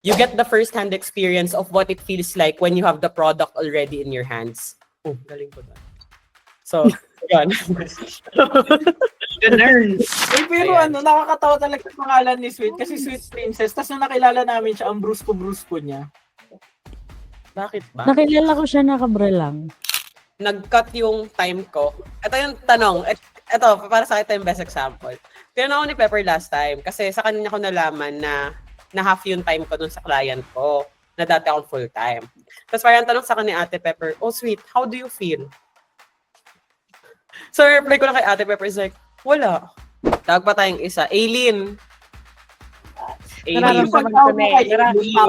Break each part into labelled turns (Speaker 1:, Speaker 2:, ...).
Speaker 1: you get the first-hand experience of what it feels like when you have the product already in your hands. Oh, galing ko doon. So, yun.
Speaker 2: Ganun.
Speaker 3: Pero
Speaker 1: Ayan.
Speaker 3: nakakatawa talaga yung pangalan ni Sweet kasi Sweet Princess. Tapos nung nakilala namin siya, ang brusko-brusko niya.
Speaker 1: Bakit ba?
Speaker 4: Nakilala ko siya nakabra lang.
Speaker 1: Nag-cut yung time ko. Ito yung tanong. Ito, para sa akin, ito yung best example. Tinanong ako ni Pepper last time kasi sa kanya ko nalaman na half yung time ko dun sa client ko na dati akong full-time. Tapos parang tanong sa kanya ni Ate Pepper, oh sweet, how do you feel? So reply ko lang kay Ate Pepper is like, wala. Tawag pa tayong isa, Aileen. Aileen.
Speaker 2: Nararamdaman ko na eh.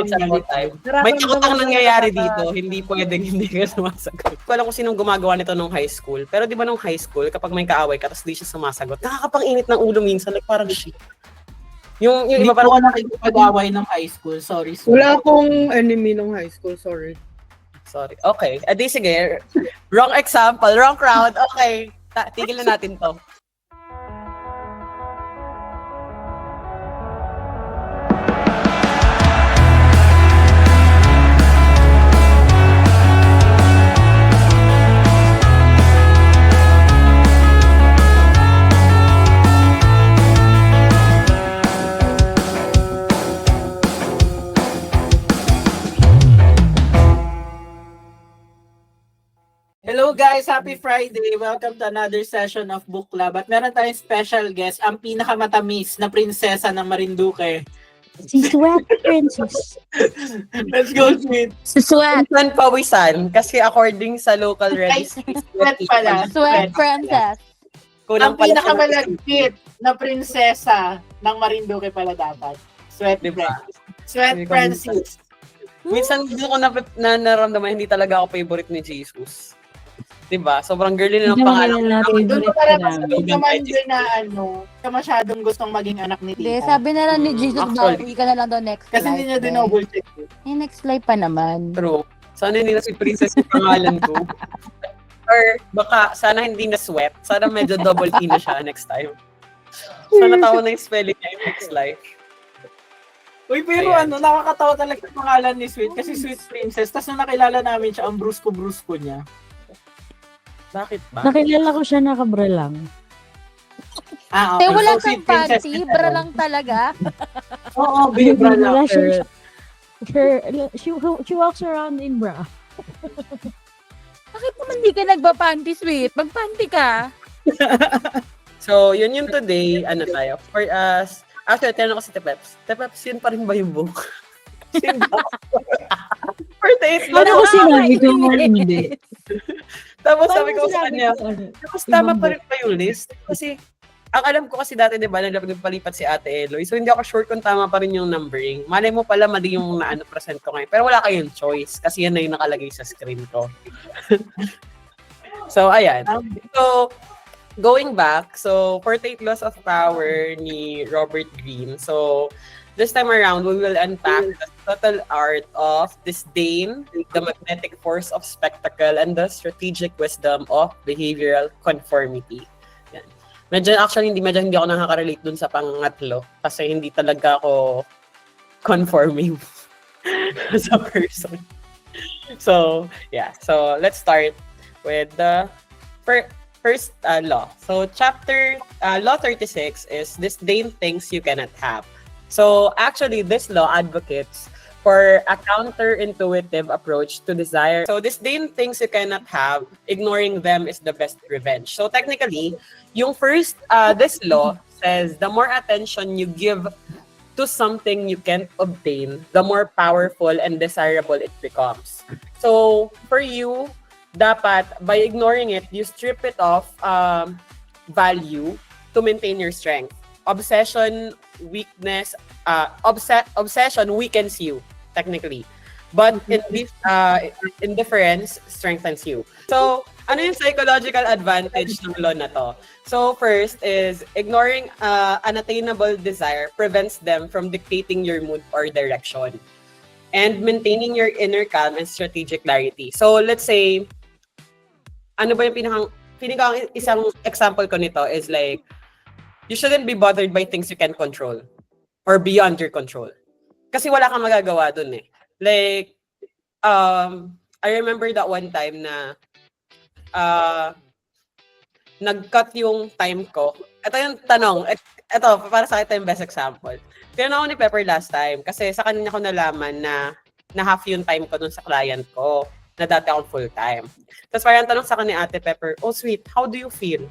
Speaker 1: It's about time. May takotang nangyayari dito, hindi pwedeng hindi ka sumasagot. Ko alam kung sinong gumagawa nito nung high school. Pero di ba nung high school, kapag may kaaway ka, tapos di siya sumasagot, nakakapang-init ng ulo minsan, like parang shit. Yung
Speaker 3: Hindi
Speaker 1: iba
Speaker 3: ko
Speaker 1: parang,
Speaker 3: nakikipag-away ng high school. Sorry, Sweet.
Speaker 2: Wala akong enemy nung high school, sorry.
Speaker 1: sorry. Okay, adi sige. Wrong example, wrong crowd. Okay, tigil na natin to.
Speaker 3: Hello guys, happy Friday. Welcome to another session of Book Club. At meron tayong special guest, ang pinakamatamis na prinsesa ng Marinduque.
Speaker 4: Si Sweat Princess.
Speaker 3: Let's go, Sweet.
Speaker 4: Si Sweat.
Speaker 1: Saan pawisan? Kasi according sa local registry,
Speaker 3: Sweat pala.
Speaker 5: Sweat Princess.
Speaker 1: kulang
Speaker 3: Ang
Speaker 1: pala sa-
Speaker 3: pinakamalagkit na prinsesa ng Marinduque pala dapat. Sweat
Speaker 1: Diba?
Speaker 3: Sweat
Speaker 1: Hindi ko
Speaker 3: Francis.
Speaker 1: Minsan hindi ko na naramdaman, hindi talaga ako favorite ni Jesus. Diba? Sobrang girly na ng pangalan.
Speaker 3: Doon ko para mas
Speaker 1: Favorite
Speaker 3: naman
Speaker 1: ko.
Speaker 3: din na ka masyadong gustong maging anak ni
Speaker 5: Hindi,
Speaker 3: Tita.
Speaker 5: sabi na lang ni Jesus daw,
Speaker 1: Actually.
Speaker 5: uwi ka na lang daw next
Speaker 3: Kasi
Speaker 5: life.
Speaker 3: hindi niya
Speaker 5: eh.
Speaker 3: dinoble check.
Speaker 5: Eh, next life pa naman.
Speaker 1: True. Sana hindi na si Princess yung pangalan ko. Or baka sana hindi na Sweat. Sana medyo double E na siya next time. Sana tawa na yung spelling niya in next life.
Speaker 3: Uy, pero
Speaker 1: Ayan.
Speaker 3: nakakatawa talaga yung pangalan ni Sweet kasi Sweet Princess. Tapos nung nakilala namin siya, ang brusko-brusko niya.
Speaker 1: Bakit ba?
Speaker 4: Nakilala ko siya nakabra lang.
Speaker 5: Eh, wala
Speaker 3: So, Sweet
Speaker 5: kang
Speaker 3: Princess
Speaker 5: panty,
Speaker 3: na
Speaker 5: bra
Speaker 3: tayo.
Speaker 5: lang talaga.
Speaker 3: Oo, bibra lang.
Speaker 4: Wala siya. She walks around in bra.
Speaker 5: Bakit naman di ka nagpa-panty, Sweet? Mag-panty ka.
Speaker 1: So, yun yung today, ano tayo. For us, actually, tinanong ko si Tepeps. Tepeps, yun pa rin ba yung book? Yun ba? For the 8
Speaker 4: Ano ko sinabi ko nga hindi?
Speaker 1: Tapos
Speaker 4: Paano
Speaker 1: sabi ko sa
Speaker 4: sinabi
Speaker 1: kanya,
Speaker 4: ko ano?
Speaker 1: tapos tama pa rin ba yung list? Kasi, ang alam ko kasi dati, di ba, nagpalipat si Ate Eloy. So, hindi ako sure kung tama pa rin yung numbering. Malay mo pala, mali yung present ko ngayon. Pero wala kayong choice kasi yan na yung nakalagay sa screen ko. So, ayan. So, going back, so, 48 Laws of Power ni Robert Greene. So, this time around, we will unpack the subtle art of disdain, the magnetic force of spectacle, and the strategic wisdom of behavioral conformity. Yan. Medyo hindi ako nakaka-relate dun sa pangatlo kasi hindi talaga ako conforming as a person. So, yeah. So, let's start with the first law. So, law 36 is disdain things you cannot have. So, actually, this law advocates for a counterintuitive approach to desire. So, disdain things you cannot have, ignoring them is the best revenge. So, technically, yung first, this law says the more attention you give to something you can't obtain, the more powerful and desirable it becomes. So, for you, dapat, by ignoring it, you strip it of value to maintain your strength. Obsession weakens you, technically. But indifference strengthens you. So, ano yung psychological advantage ng law na to? So, first is ignoring unattainable desire prevents them from dictating your mood or direction. And maintaining your inner calm and strategic clarity. So, let's say, ano ba yung feeling ko ang isang example ko nito is like, you shouldn't be bothered by things you can control or beyond your control. kasi wala kang magagawa dun eh. Like, I remember that one time na nag-cut yung time ko. Ito yung tanong. Ito, para sa akin, ito yung best example. Tinanong ako ni Pepper last time kasi sa kanya ko nalaman na half yung time ko dun sa client ko na dati akong full-time. Tapos parang tanong sa kanya ni Ate Pepper, oh sweet, how do you feel?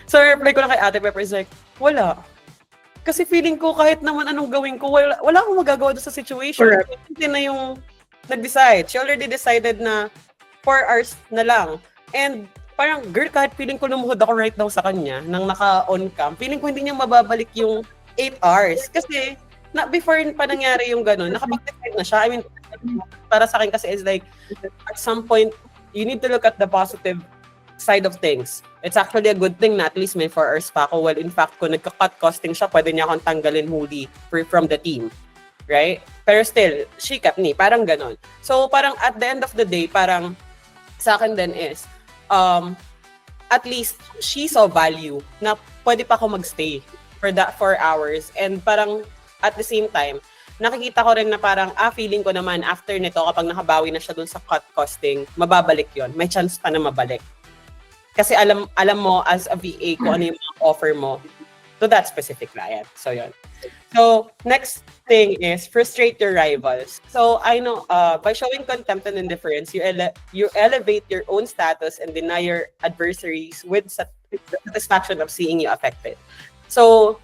Speaker 1: So reply ko lang kay Ate Pepper is like, wala. Kasi feeling ko kahit naman anong gawin ko, wala akong magagawa doon sa situation.
Speaker 2: Correct.
Speaker 1: Hindi na yung nag-decide. She already decided na 4 hours na lang. And parang, girl, kahit feeling ko lumuhod ako right now sa kanya, nang naka-on cam, feeling ko hindi niya mababalik yung 8 hours. Kasi, before pa nangyari yung gano'n, nakapag-decide na siya. I mean, para sa akin kasi is like, at some point, you need to look at the positive side of things. It's actually a good thing na at least may 4 hours pa ako. Well, in fact, kung nagka-cut costing siya, pwede niya akong tanggalin huli from the team. Right? Pero still, she kept me. Parang ganon. So, parang at the end of the day, parang sa akin din is, at least she saw value na pwede pa ako magstay for that 4 hours. And parang at the same time, nakikita ko rin na parang, feeling ko naman after nito, kapag nakabawi na siya dun sa cut costing, mababalik yon. May chance pa na mabalik. Kasi alam mo as a VA kung ano yung offer mo to that specific client. So, yun. So, next thing is frustrate your rivals. So, I know, by showing contempt and indifference, you elevate your own status and deny your adversaries with satisfaction of seeing you affected. So,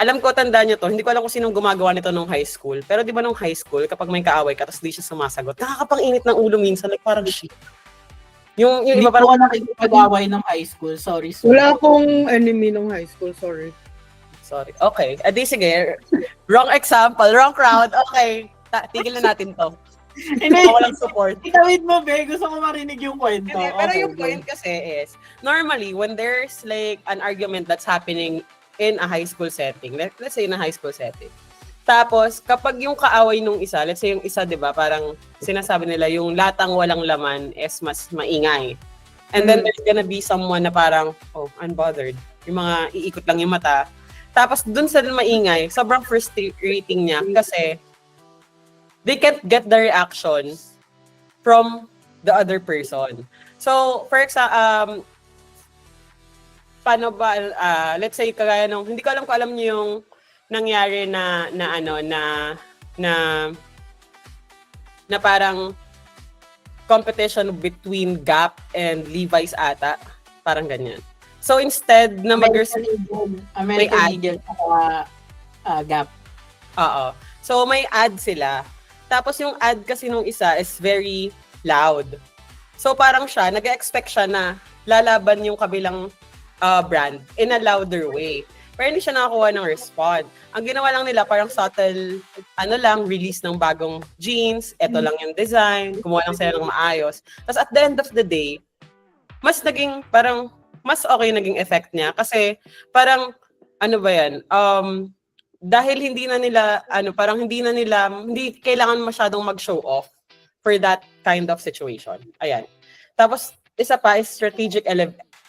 Speaker 1: alam ko, tandaan nyo to, hindi ko alam kung sinong gumagawa nito nung high school. Pero di ba nung high school, kapag may kaaway ka, tapos di siya sumasagot, nakakapang-init ng ulo minsan, like parang shit. Yung
Speaker 3: Hindi
Speaker 1: iba
Speaker 3: ko
Speaker 1: parang,
Speaker 3: nakikipag-away ng high school. Sorry.
Speaker 2: Wala akong enemy nung high school, sorry.
Speaker 1: sorry. Okay. Adi, sige. Wrong example, wrong crowd. Okay. Tigil na natin to.
Speaker 3: Hindi.
Speaker 1: Walang support.
Speaker 3: Itawid mo, be. Gusto ko marinig yung kwento.
Speaker 1: Hindi, pero
Speaker 3: Okay,
Speaker 1: yung point kasi is, normally, when there's like an argument that's happening in a high school setting, let's say in a high school setting, tapos, kapag yung kaaway nung isa, let's say yung isa, di ba, parang sinasabi nila, yung latang walang laman is mas maingay. And then there's gonna be someone na parang, oh, unbothered. Yung mga iikot lang yung mata. Tapos, dun sa maingay, sobrang frustrating niya kasi they can't get the reaction from the other person. So, for example, paano ba, let's say, kagaya nung, hindi ko alam kung alam niyo yung nangyari na parang competition between Gap and Levi's ata. Parang ganyan. So, instead na
Speaker 3: American
Speaker 1: ad.
Speaker 3: Eagle at Gap.
Speaker 1: Oo. So, may ad sila. Tapos yung ad kasi nung isa is very loud. So, parang siya, nag-expect siya na lalaban yung kabilang brand in a louder way. Pero hindi siya nakakuha ng respond. Ang ginawa lang nila, parang subtle, release ng bagong jeans, eto lang yung design, kumuha lang sila ng maayos. Tapos at the end of the day, mas okay naging effect niya. Kasi parang, dahil hindi kailangan masyadong mag-show off for that kind of situation. Ayan. Tapos, isa pa is strategic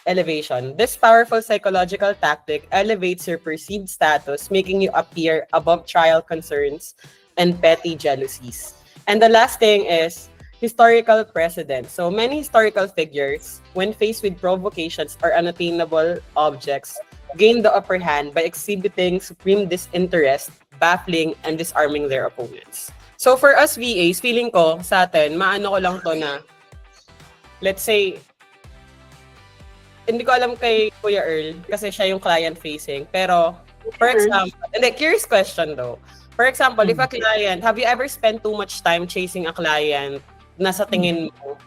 Speaker 1: elevation. This powerful psychological tactic elevates your perceived status, making you appear above trial concerns and petty jealousies. And the last thing is historical precedent. So many historical figures, when faced with provocations or unattainable objects, gain the upper hand by exhibiting supreme disinterest, baffling, and disarming their opponents. So for us VAs, feeling ko sa atin, maano ko lang to na, let's say, hindi ko alam kay Kuya Earl kasi siya yung client-facing. Pero, for example, curious question though. For example, if a client, have you ever spent too much time chasing a client na sa tingin mo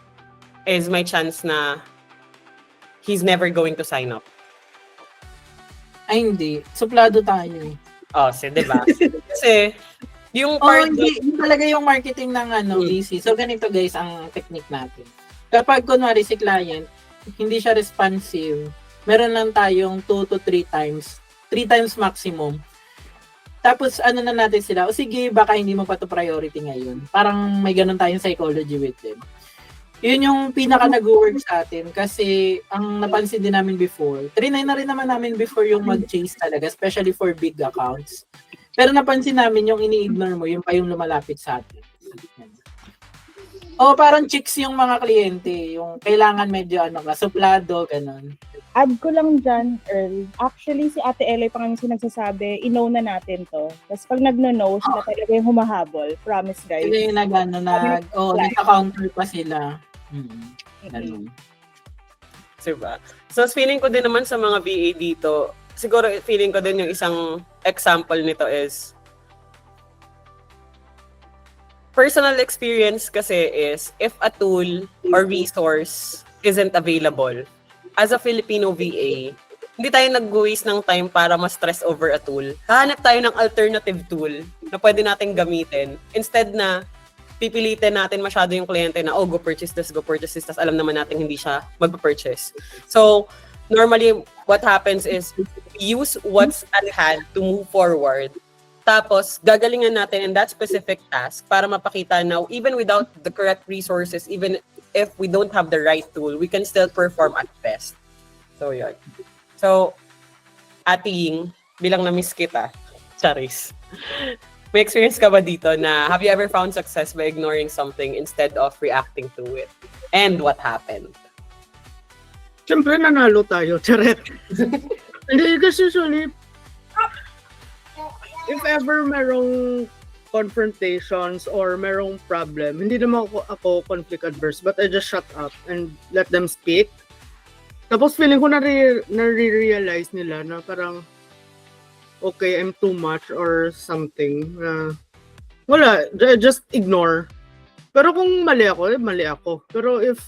Speaker 1: is may chance na he's never going to sign up?
Speaker 3: Ay, hindi. Suplado tayo eh.
Speaker 1: Oh, diba? Kasi, yung part
Speaker 3: Hindi talaga yung marketing ng DC. So, ganito guys ang technique natin. Kapag kunwari si client, hindi siya responsive, meron lang tayong 2 to 3 times. 3 times maximum. Tapos, na natin sila, sige, baka hindi mo pa to priority ngayon. Parang may ganun tayong psychology with them. Yun yung pinaka nag-work sa atin kasi ang napansin din namin before, trinay na rin naman namin before yung mag-chase talaga, especially for big accounts. Pero napansin namin yung ini-ignore mo, yung pa yung lumalapit sa atin. O parang chicks yung mga kliyente, yung kailangan medyo suplado, ganun.
Speaker 6: Add ko lang dyan, Earl. Actually, si Ate Elay pa kami nagsasabi, i-know na natin to. Tapos pag nagno-know, sila talaga yung humahabol. Promise, guys.
Speaker 3: Sila yung nagka-counter pa sila. Ganun.
Speaker 1: Diba? So, feeling ko din naman sa mga VA dito, siguro feeling ko din yung isang example nito is personal experience kasi is if a tool or resource isn't available, as a Filipino VA, hindi tayo nag-waste ng time para ma-stress over a tool. Hahanap tayo ng alternative tool na pwede natin gamitin. Instead na pipilitin natin masyado yung kliyente na, go purchase this, tas alam naman natin hindi siya magpa-purchase. So, normally, what happens is, use what's at hand to move forward. Tapos, gagalingan natin in that specific task para mapakita na even without the correct resources, even if we don't have the right tool, we can still perform at best. So, yun. So, Ate Ying, bilang na-miss kita, Charis, may experience ka ba dito na have you ever found success by ignoring something instead of reacting to it? And what happened?
Speaker 2: Siyempre, nanalo tayo. Charet. Hindi, kasi usually, if ever merong confrontations or merong problem, hindi naman ako conflict adverse, but I just shut up and let them speak. Tapos feeling ko nare-realize nila na parang okay, I'm too much or something. Wala, just ignore. Pero kung mali ako, mali ako. Pero if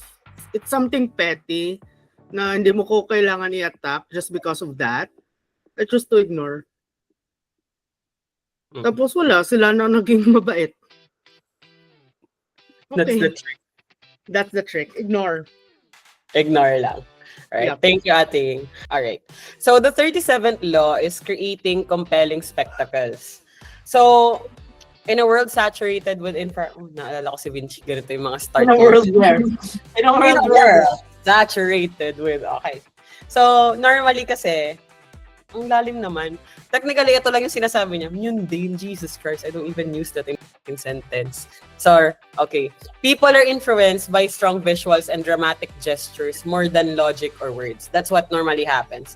Speaker 2: it's something petty na hindi mo ko kailangan i-attack just because of that, I choose to ignore. Tapos wala, sila na naging mabait.
Speaker 1: That's
Speaker 2: Okay.
Speaker 1: the trick.
Speaker 2: That's the trick. Ignore.
Speaker 1: Ignore lang. Alright,
Speaker 2: Yep.
Speaker 1: thank you, Ate. Alright. So, the 37th law is creating compelling spectacles. So, in a world saturated with naalala ko si Vinci, ganito yung mga start.
Speaker 3: In a world where?
Speaker 1: Saturated with, okay. So, normally kasi, ang lalim naman. Technically, ito lang yung sinasabi niya. Yun din, Jesus Christ. I don't even use that in sentence. So, okay. People are influenced by strong visuals and dramatic gestures more than logic or words. That's what normally happens.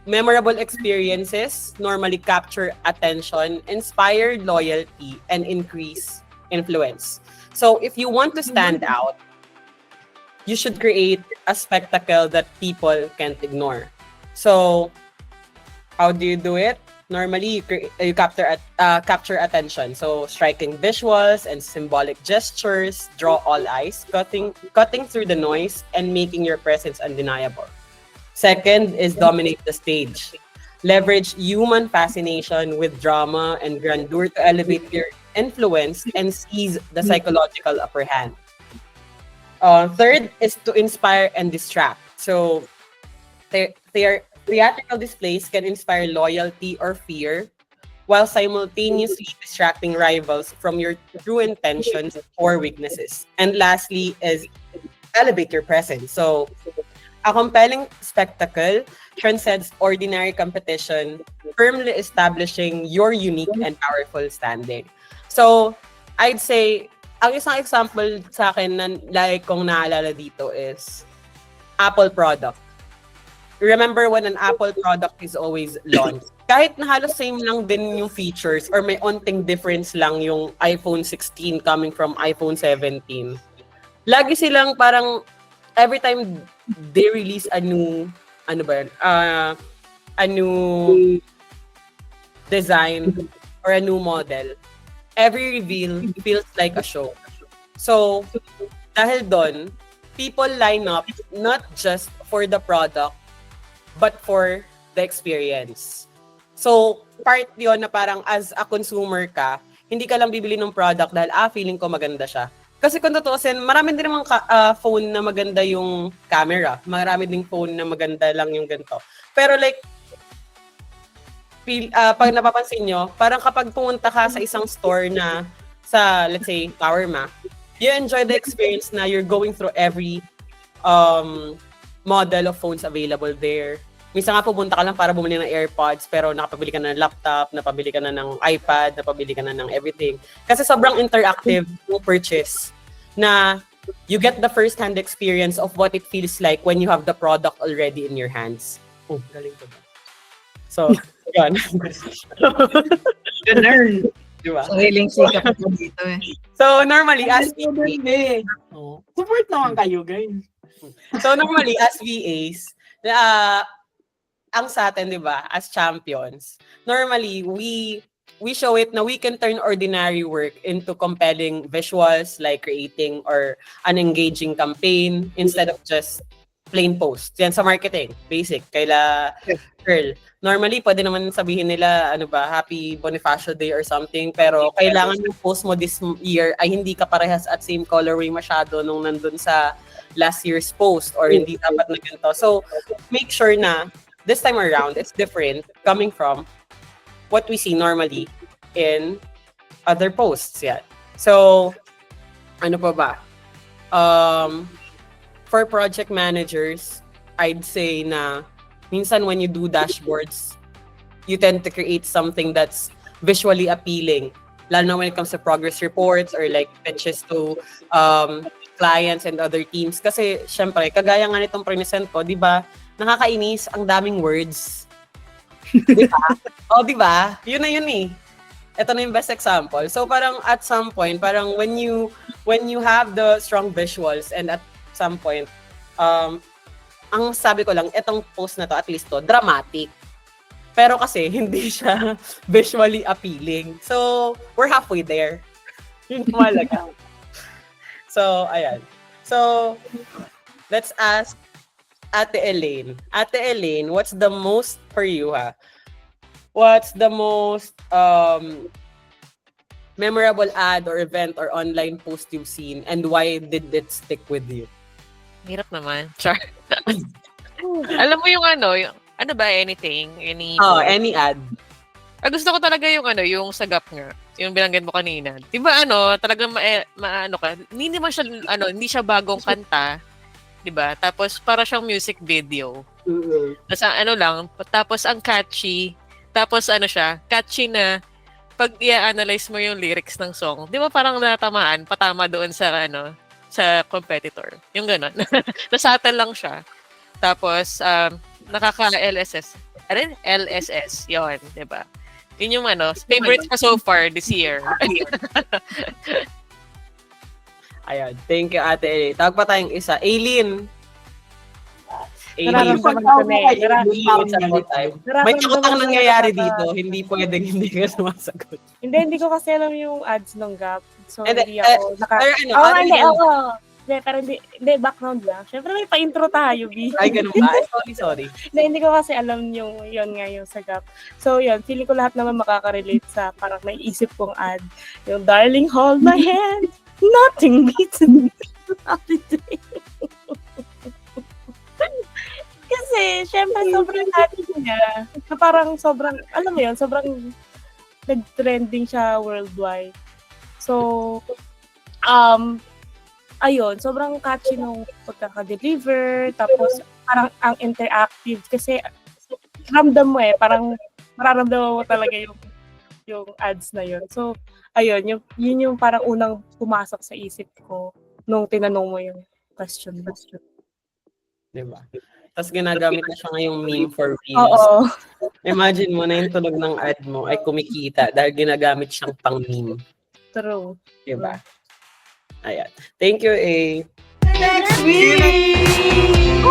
Speaker 1: Memorable experiences normally capture attention, inspire loyalty, and increase influence. So, if you want to stand out, you should create a spectacle that people can't ignore. So, how do you do it? Normally, you capture attention. So, striking visuals and symbolic gestures draw all eyes, cutting through the noise and making your presence undeniable. Second is dominate the stage. Leverage human fascination with drama and grandeur to elevate your influence and seize the psychological upper hand. Third is to inspire and distract. So, theatrical displays can inspire loyalty or fear while simultaneously distracting rivals from your true intentions or weaknesses. And lastly is elevate your presence. So, a compelling spectacle transcends ordinary competition, firmly establishing your unique and powerful standing. So, I'd say, ang isang example sa akin na like kong naalala dito is Apple product. Remember when an Apple product is always launched? Kahit na halos same lang din yung features or may onting difference lang yung iPhone 16 coming from iPhone 17. Lagi silang parang every time they release a new a new design or a new model, every reveal feels like a show. So, dahil doon, people line up not just for the product but for the experience. So, part yun na parang as a consumer ka, hindi ka lang bibili ng product dahil feeling ko maganda siya. Kasi kung tutuusin, marami din namang phone na maganda yung camera. Marami ding phone na maganda lang yung ganito. Pero like, pag napapansin nyo, parang kapag pumunta ka sa isang store na sa, let's say, Power Mac, you enjoy the experience na you're going through every model of phones available there. minsan nga pupunta ka lang para bumili ng AirPods, pero nakapabili ka na ng laptop, napabili ka na ng iPad, napabili ka na ng everything. Kasi sobrang interactive yung purchase na you get the first-hand experience of what it feels like when you have the product already in your hands. Oh, galing ko ba? So, yun.
Speaker 2: Ganun.
Speaker 1: Diba?
Speaker 7: Sariling sikap po dito eh.
Speaker 1: So, normally, as
Speaker 3: Support naman kayo, guys.
Speaker 1: So normally as VAs, ang sa atin, 'di ba, as champions, normally we show it na we can turn ordinary work into compelling visuals like creating or an engaging campaign instead of just plain posts. Yan sa marketing, basic. Kaila girl. Normally, pwede naman sabihin nila, ano ba, Happy Bonifacio Day or something, pero kailangan yung post mo this year ay hindi ka parehas at same colorway masyado nung nandun sa last year's post or hindi dapat na ganito. So, make sure na this time around, it's different coming from what we see normally in other posts. Yan. So, ano pa ba? For project managers, I'd say na minsan when you do dashboards, you tend to create something that's visually appealing. Lalo na when it comes to progress reports or like pitches to clients and other teams. Kasi, syempre, kagaya nga nitong present ko, di ba, nakakainis, ang daming words. Di ba? O, di ba? Yun na yun eh. Ito na yung best example. So, parang at some point, parang when you have the strong visuals and at some point, ang sabi ko lang, itong post na to, at least to, dramatic. Pero kasi, hindi siya visually appealing. So, we're halfway there. Yun malaga. So, ayan. So, let's ask Ate Elaine. Ate Elaine, what's the most, for you ha? What's the most memorable ad or event or online post you've seen and why did it stick with you?
Speaker 8: Hirap naman. Char. Alam mo yung ano ba, anything? Any
Speaker 1: ad.
Speaker 8: Gusto ko talaga yung yung sagap nga. Yung binanggit mo kanina. Diba talagang maano ka. Hindi naman siya, hindi siya bagong kanta. Diba? Tapos para siyang music video. Tapos tapos ang catchy. Tapos siya, catchy na pag i-analyze mo yung lyrics ng song. Di ba parang natamaan, patama doon sa sa competitor. Yung gano'n. Nasattle lang siya. Tapos, nakaka-LSS. LSS. Yun, di ba? Yun yung favorite ko so far this year.
Speaker 1: Ayan. Thank you, Ate Aileen. Tawag pa tayong isa. Aileen.
Speaker 6: Nararamdaman ko na eh.
Speaker 1: May takotang nangyayari dito. Hindi pwedeng hindi ka sumasagot.
Speaker 6: Hindi ko kasi alam yung ads ng Gap. So,
Speaker 1: And
Speaker 6: hindi ako pero hindi, background lang. Siyempre may pa-intro tayo, B.
Speaker 1: Ay, ganun ba? Sorry.
Speaker 6: Hindi ko kasi alam yung sa Gap. So, yun, feeling ko lahat naman makaka-relate sa parang naisip kong ad. Yung, darling, hold my hand. Nothing beats me. Kasi, syempre, sobrang happy niya. Na parang sobrang, alam mo yun, sobrang nag-trending siya worldwide. So, ayun, sobrang catchy nung pagkaka-deliver. Tapos, parang ang interactive. Kasi, ramdam mo parang mararamdaman mo talaga yung ads na yun. So, ayun, yun yung parang unang pumasok sa isip ko nung tinanong mo yung question.
Speaker 1: Diba? Tapos ginagamit na siya ngayong meme for reels.
Speaker 6: Oo.
Speaker 1: Imagine mo na yung tunog ng ad mo ay kumikita dahil ginagamit siyang pang meme.
Speaker 6: True.
Speaker 1: Diba? Ayan. Thank you, A.
Speaker 3: Next week!